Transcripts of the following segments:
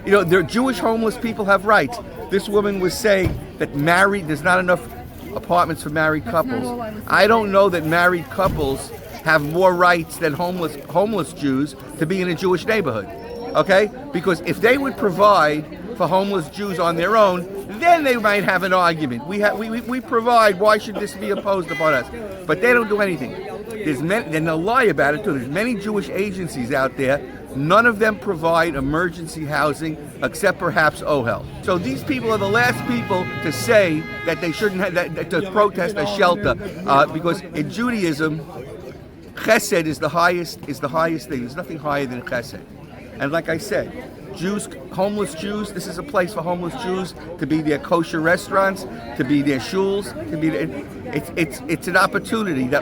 their Jewish homeless people have rights. This woman was saying that there's not enough apartments for married couples. I don't know that married couples have more rights than homeless Jews to be in a Jewish neighborhood. Okay? Because if they would provide for homeless Jews on their own, then they might have an argument. We provide. Why should this be imposed upon us? But they don't do anything. And they'll lie about it too. There's many Jewish agencies out there. None of them provide emergency housing except perhaps OHEL. So these people are the last people to say that they shouldn't have to protest a shelter because in Judaism, chesed is the highest thing. There's nothing higher than chesed. And like I said, homeless Jews, this is a place for homeless Jews to be their kosher restaurants, to be their shuls, to be it's an opportunity that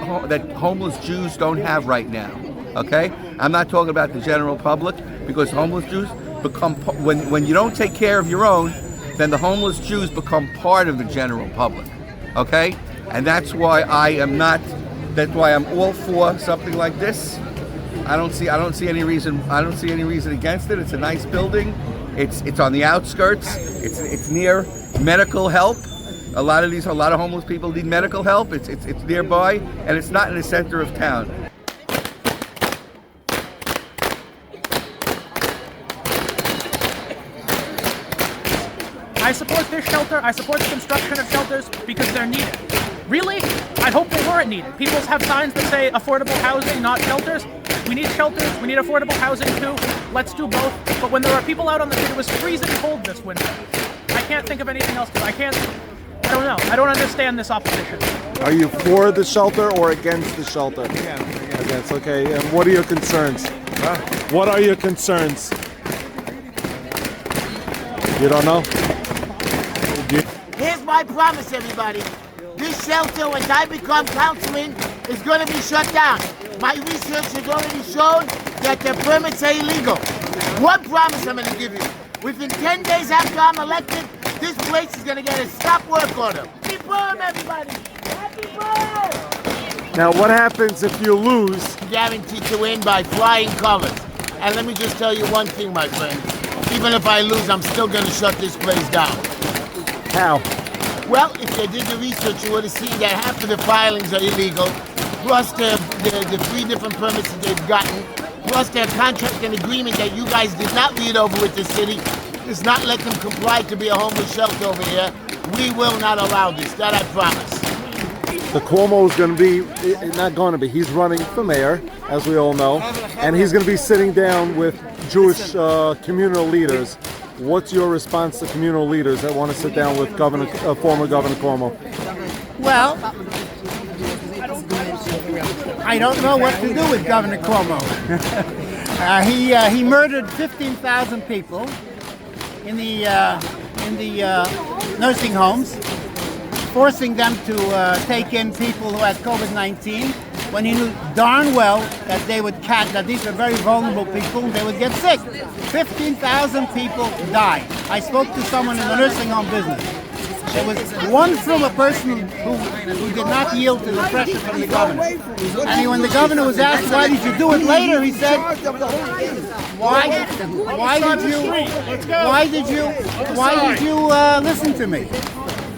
homeless Jews don't have right now. Okay? I'm not talking about the general public, because homeless Jews become, when you don't take care of your own, then the homeless Jews become part of the general public. Okay? And that's why I'm all for something like this. I don't see any reason against it. It's a nice building. It's on the outskirts. It's near medical help. A lot of homeless people need medical help. It's nearby, and it's not in the center of town. I support this shelter. I support the construction of shelters because they're needed. Really? I hope they weren't needed. People have signs that say affordable housing, not shelters. We need shelters. We need affordable housing too. Let's do both. But when there are people out on the street, it was freezing cold this winter. I can't think of anything else because I don't know. I don't understand this opposition. Are you for the shelter or against the shelter? Against. Okay. And what are your concerns? What are your concerns? You don't know? Here's my promise, everybody. This shelter, once I become councilman, is going to be shut down. My research has already shown that the permits are illegal. One promise I'm going to give you. Within 10 days after I'm elected, this place is going to get a stop work order. Happy Boro, everybody! Happy Boro! Now, what happens if you lose? Guaranteed to win by flying colors. And let me just tell you one thing, my friend. Even if I lose, I'm still going to shut this place down. How? Well, if they did the research, you would have seen that half of the filings are illegal, plus the 3 different permits that they've gotten, plus their contract and agreement that you guys did not read over with the city, does not let them comply to be a homeless shelter over here. We will not allow this, that I promise. The Cuomo is going to be, he's running for mayor, as we all know, and he's going to be sitting down with Jewish communal leaders. What's your response to communal leaders that want to sit down with former Governor Cuomo? Well, I don't know what to do with Governor Cuomo. He murdered 15,000 people in the nursing homes, forcing them to take in people who had COVID-19 when he knew darn well that that these are very vulnerable people, they would get sick. 15,000 people died. I spoke to someone in the nursing home business. There was one from a person who did not yield to the pressure from the governor. And when the governor was asked, why did you do it later, he said, why did you listen to me?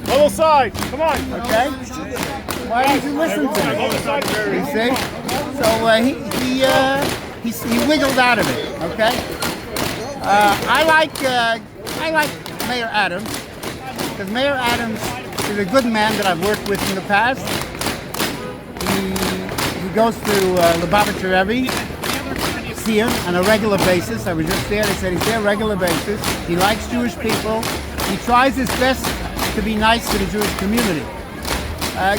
Other side, come on. Okay? Why did you listen to me? You see? So he wiggled out of it, okay? I like Mayor Adams, because Mayor Adams is a good man that I've worked with in the past. He goes to Lubavitcher Rebbe, see him on a regular basis. I was just there. They said he's there on a regular basis. He likes Jewish people. He tries his best to be nice to the Jewish community.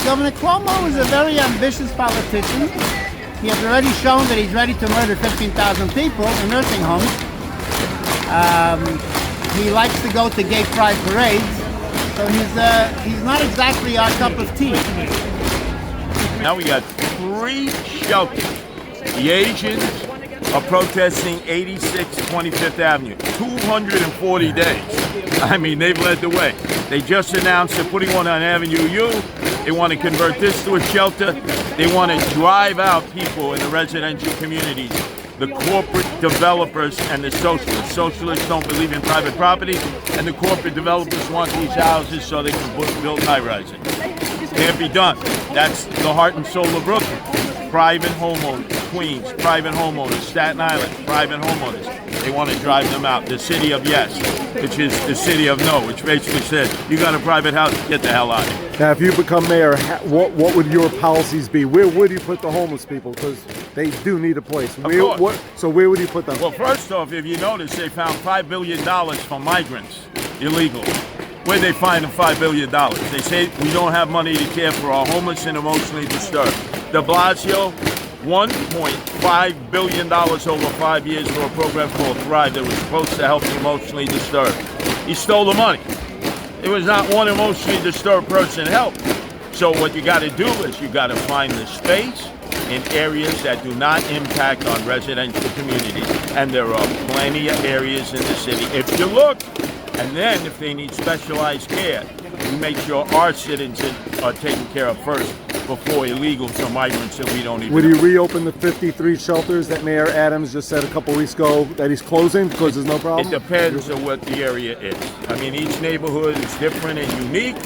Governor Cuomo is a very ambitious politician. He has already shown that he's ready to murder 15,000 people in nursing homes. He likes to go to gay pride parades, so he's not exactly our cup of tea. Now we got 3 shelters. The Asians are protesting 86 25th Avenue, 240 days. I mean, they've led the way. They just announced they're putting one on Avenue U. They want to convert this to a shelter. They want to drive out people in the residential communities the corporate developers and the socialists. Socialists don't believe in private property, and the corporate developers want these houses so they can build high-rises. Can't be done. That's the heart and soul of Brooklyn. Private homeowners, Queens, private homeowners, Staten Island, private homeowners. They want to drive them out. The city of yes, which is the city of no, which basically says, you got a private house, get the hell out of here. Now, if you become mayor, what would your policies be? Where would you put the homeless people? Because they do need a place. So where would you put them? Well, first off, if you notice, they found $5 billion for migrants, illegal. Where'd they find the $5 billion? They say we don't have money to care for our homeless and emotionally disturbed. De Blasio, $1.5 billion over 5 years for a program called Thrive that was supposed to help the emotionally disturbed. He stole the money. There was not one emotionally disturbed person helped. So what you got to do is you got to find the space in areas that do not impact on residential communities. And there are plenty of areas in the city, if you look. And then if they need specialized care, we make sure our citizens are taken care of first before illegals or migrants that we don't even Would you reopen the 53 shelters that Mayor Adams just said a couple weeks ago that he's closing because there's no problem? It depends on what the area is. I mean, each neighborhood is different and unique.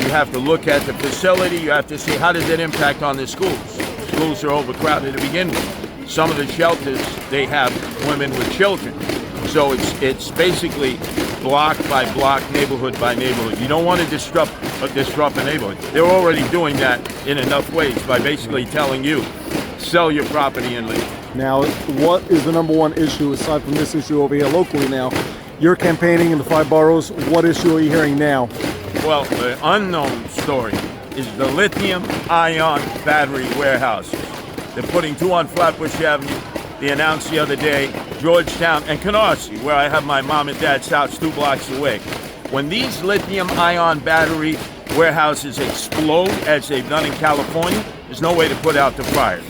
You have to look at the facility. You have to see how does it impact on the schools. Schools are overcrowded to begin with. Some of the shelters, they have women with children. So it's basically block by block, neighborhood by neighborhood. You don't want to disrupt a neighborhood. They're already doing that in enough ways by basically telling you, sell your property and leave. Now, what is the number one issue aside from this issue over here locally now? You're campaigning in the 5 boroughs. What issue are you hearing now? Well, the unknown story is the lithium-ion battery warehouses. They're putting 2 on Flatbush Avenue. They announced the other day, Georgetown and Canarsie, where I have my mom and dad's house 2 blocks away. When these lithium-ion battery warehouses explode, as they've done in California, there's no way to put out the fire.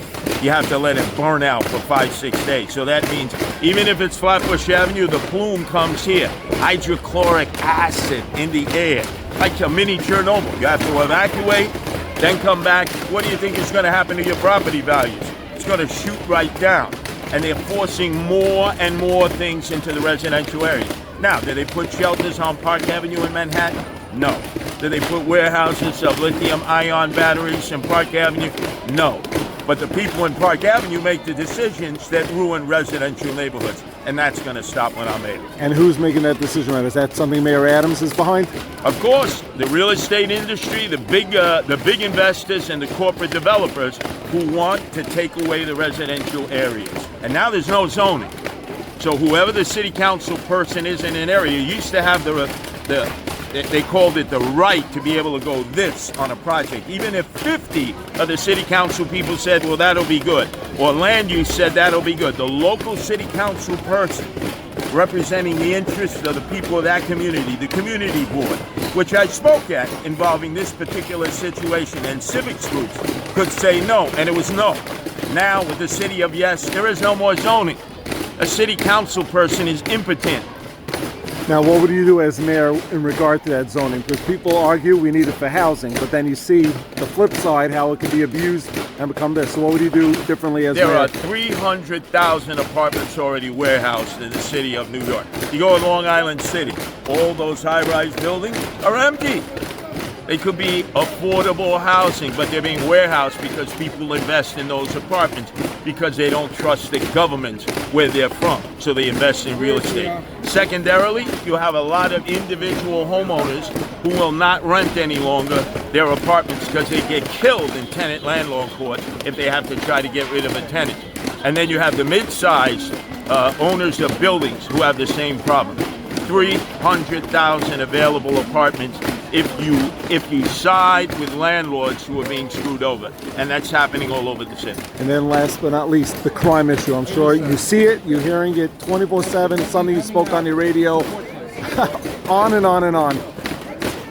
You have to let it burn out for 5-6 days. So that means even if it's Flatbush Avenue, the plume comes here. Hydrochloric acid in the air, like a mini Chernobyl. You have to evacuate, then come back. What do you think is going to happen to your property values? It's going to shoot right down. And they're forcing more and more things into the residential areas. Now, did they put shelters on Park Avenue in Manhattan? No. Did they put warehouses of lithium-ion batteries in Park Avenue? No. But the people in Park Avenue make the decisions that ruin residential neighborhoods. And that's going to stop when I'm able. And who's making that decision? Is that something Mayor Adams is behind? Of course, the real estate industry, the big investors and the corporate developers who want to take away the residential areas. And now there's no zoning. So whoever the city council person is in an area used to have they called it the right to be able to go this on a project. Even if 50 of the city council people said, well, that'll be good, or land use said that'll be good, the local city council person representing the interests of the people of that community, the community board, which I spoke at involving this particular situation, and civics groups could say no, and it was no. Now with the city of yes, there is no more zoning. A city council person is impotent. Now, what would you do as mayor in regard to that zoning? Because people argue we need it for housing, but then you see the flip side, how it can be abused and become this. So what would you do differently as mayor? There are 300,000 apartments already warehoused in the city of New York. You go in Long Island City, all those high-rise buildings are empty. They could be affordable housing, but they're being warehoused because people invest in those apartments because they don't trust the government where they're from, so they invest in real estate. Secondarily, you have a lot of individual homeowners who will not rent any longer their apartments because they get killed in tenant-landlord court if they have to try to get rid of a tenant. And then you have the mid-sized owners of buildings who have the same problem. 300,000 available apartments if you side with landlords who are being screwed over. And that's happening all over the city. And then last but not least, the crime issue. I'm sure you see it, you're hearing it 24/7, something you spoke on your radio, on and on and on.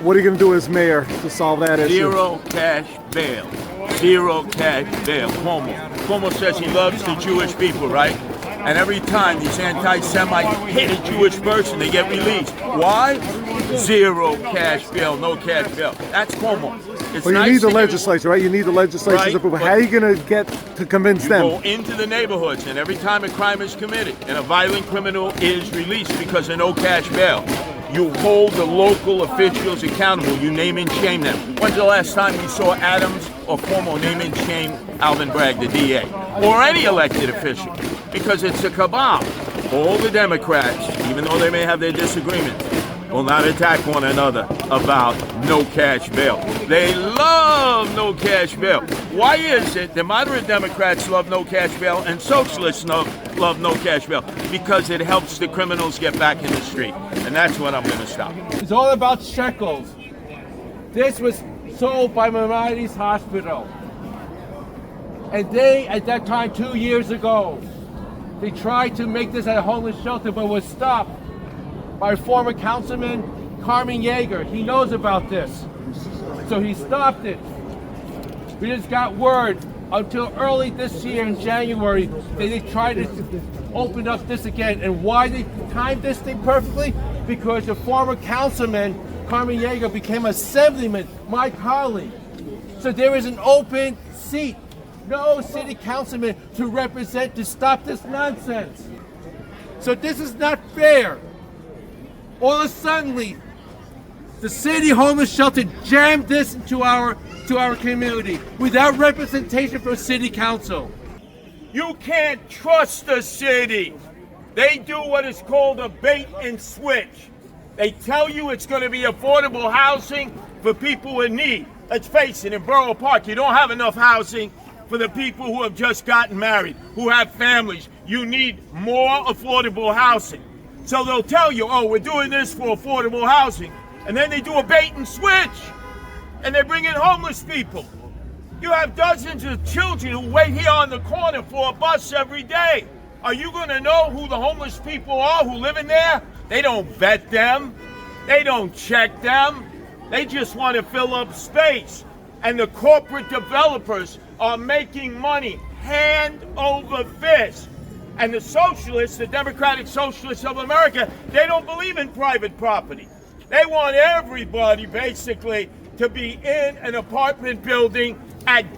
What are you going to do as mayor to solve that issue? Zero cash bail. Zero cash bail. Cuomo says he loves the Jewish people, right? And every time these anti-Semites hit a Jewish person, they get released. Why? Zero cash bail, no cash bail. That's Cuomo. It's Well, you nice need the to do- legislature, right? You need the legislature Right, to approve. but- How are you going to get to convince You them? go into the neighborhoods, and every time a crime is committed and a violent criminal is released because of no cash bail, you hold the local officials accountable. You name and shame them. When's the last time you saw Adams or Cuomo name and shame Alvin Bragg, the DA, or any elected official? Because it's a cabal. All the Democrats, even though they may have their disagreements, will not attack one another about no cash bail. They love no cash bail. Why is it the moderate Democrats love no cash bail and socialists love no cash bail? Because it helps the criminals get back in the street. And that's what I'm going to stop. It's all about shekels. This was sold by Maimonides Hospital. And they, at that time, 2 years ago, they tried to make this a homeless shelter, but was stopped by former councilman Carmen Yeager. He knows about this. So he stopped it. We just got word until early this year in January that they tried to open up this again. And why they timed this thing perfectly? Because the former councilman Carmen Yeager became assemblyman, my colleague. So there is an open seat. No city councilman to represent to stop this nonsense. So this is not fair. All of a sudden, the city homeless shelter jammed this into our community without representation from city council. You can't trust the city. They do what is called a bait and switch. They tell you it's going to be affordable housing for people in need. Let's face it, in Boro Park, you don't have enough housing for the people who have just gotten married, who have families. You need more affordable housing. So they'll tell you, oh, we're doing this for affordable housing. And then they do a bait and switch. And they bring in homeless people. You have dozens of children who wait here on the corner for a bus every day. Are you going to know who the homeless people are who live in there? They don't vet them. They don't check them. They just want to fill up space. And the corporate developers are making money hand over fist. And the socialists, the Democratic Socialists of America, they don't believe in private property. They want everybody basically to be in an apartment building at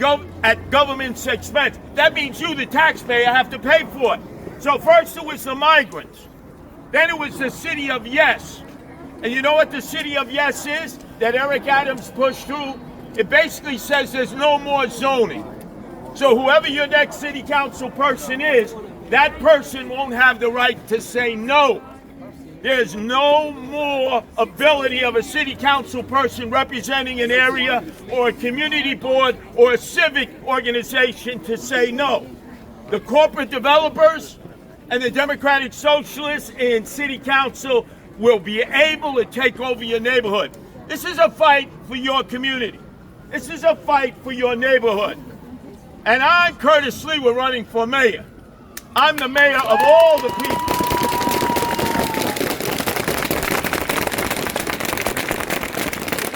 government's expense. That means you, the taxpayer, have to pay for it. So first it was the migrants. Then it was the city of yes. And you know what the city of yes is that Eric Adams pushed through? It basically says there's no more zoning. So whoever your next city council person is, that person won't have the right to say no. There's no more ability of a city council person representing an area or a community board or a civic organization to say no. The corporate developers and the Democratic Socialists in city council will be able to take over your neighborhood. This is a fight for your community. This is a fight for your neighborhood. And I'm Curtis Lee, we're running for mayor. I'm the mayor of all the people.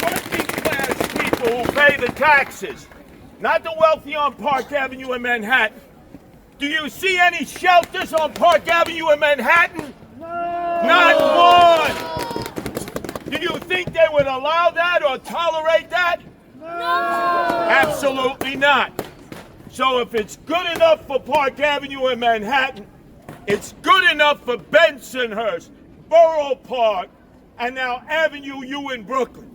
Working class people who pay the taxes, not the wealthy on Park Avenue in Manhattan. Do you see any shelters on Park Avenue in Manhattan? No. Not one. Do you think they would allow that or tolerate that? No. Absolutely not. So if it's good enough for Park Avenue in Manhattan, it's good enough for Bensonhurst, Borough Park, and now Avenue U in Brooklyn.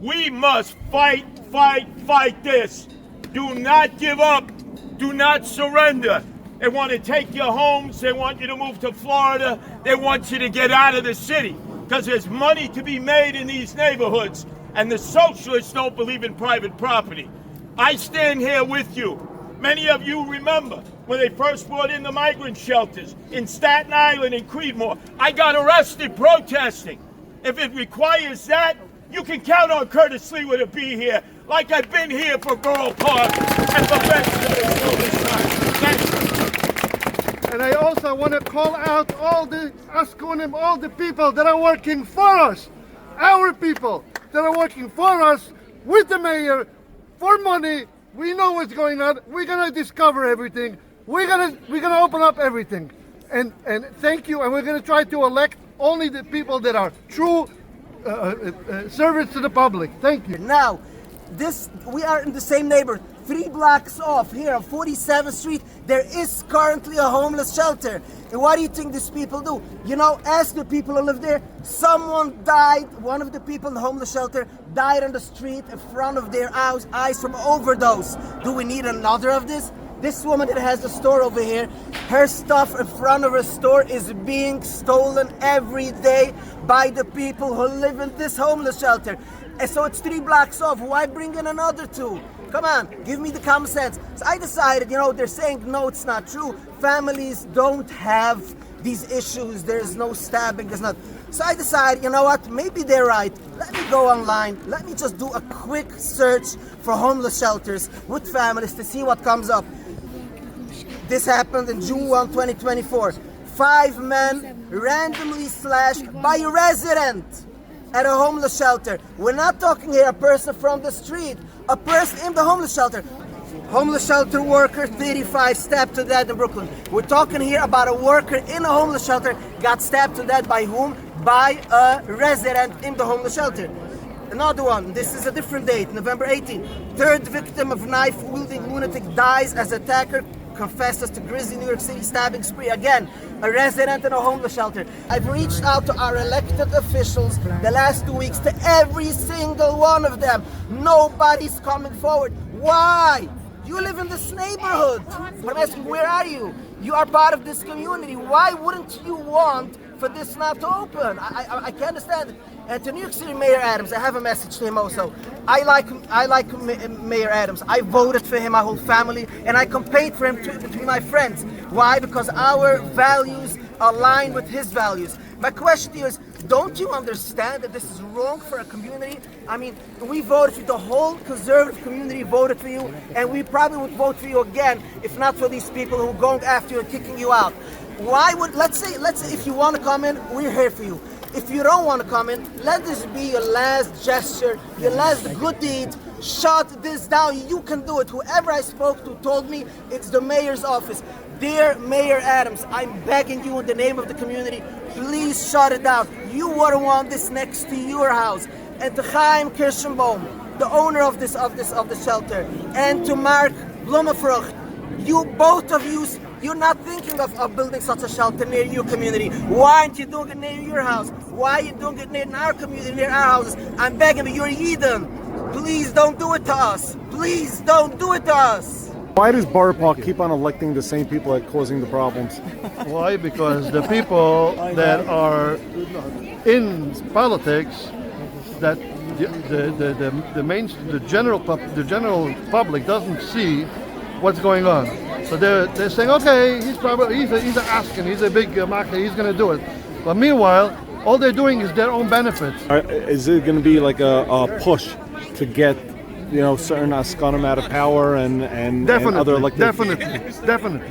We must fight, fight, fight this. Do not give up. Do not surrender. They want to take your homes. They want you to move to Florida. They want you to get out of the city because there's money to be made in these neighborhoods, and the socialists don't believe in private property. I stand here with you. Many of you remember when they first brought in the migrant shelters in Staten Island and Creedmoor. I got arrested protesting. If it requires that, you can count on Curtis Lee to be here, like I've been here for Borough Park and for Bensonhurst all this time. Thank you. And I also want to call out all the people that are working for us, our people that are working for us with the mayor for money. We know what's going on. We're gonna discover everything. We're gonna open up everything. and thank you. And we're going to try to elect only the people that are true servants to the public. Thank you. Now, we are in the same neighborhood. 3 blocks off here on 47th Street, there is currently a homeless shelter. And what do you think these people do? You know, ask the people who live there. Someone died, one of the people in the homeless shelter died on the street in front of their eyes from overdose. Do we need another of this? This woman that has the store over here, her stuff in front of her store is being stolen every day by the people who live in this homeless shelter. And so it's 3 blocks off. Why bring in another 2? Come on, give me the common sense. So I decided, they're saying, no, it's not true. Families don't have these issues. There's no stabbing, there's not. So I decided, you know what, maybe they're right. Let me go online. Let me just do a quick search for homeless shelters with families to see what comes up. This happened in June 1, 2024. 5 men randomly slashed by a resident at a homeless shelter. We're not talking here a person from the street, a person in the homeless shelter. Homeless shelter worker, 35, stabbed to death in Brooklyn. We're talking here about a worker in a homeless shelter, got stabbed to death by whom? By a resident in the homeless shelter. Another one, this is a different date, November 18. 3rd victim of knife-wielding lunatic dies as attacker confesses to grisly New York City stabbing spree. Again, a resident in a homeless shelter. I've reached out to our elected officials the last 2 weeks, to every single one of them. Nobody's coming forward. Why? You live in this neighborhood. But I'm asking, where are you? You are part of this community. Why wouldn't you want for this not to open? I can't understand it. And to New York City Mayor Adams, I have a message to him also. I like Mayor Adams. I voted for him, my whole family, and I campaigned for him between my friends. Why? Because our values align with his values. My question to you is, don't you understand that this is wrong for a community? I mean, we voted for you, the whole conservative community voted for you, and we probably would vote for you again if not for these people who are going after you and kicking you out. Why would, let's say if you want to come in, we're here for you. If you don't want to come in, let this be your last gesture, your last good deed. Shut this down. You can do it. Whoever I spoke to told me it's the mayor's office. Dear Mayor Adams, I'm begging you in the name of the community, please shut it down. You wouldn't want this next to your house. And to Chaim Kirschenbaum, the owner of the shelter, and to Mark Blumefrucht, you both of you, you're not thinking of building such a shelter near your community. Why aren't you doing it near your house? Why are you doing it near our community, near our houses? I'm begging you, you're a heathen. Please don't do it to us. Please don't do it to us. Why does Boro Park keep on electing the same people that are causing the problems? Why? Because the people that are in politics, that the general public doesn't see what's going on. So they're saying, okay, he's an asking, he's a big market, he's going to do it. But meanwhile, all they're doing is their own benefits. Is it going to be like a push to get, certain Askanim out of power and other elected? Definitely.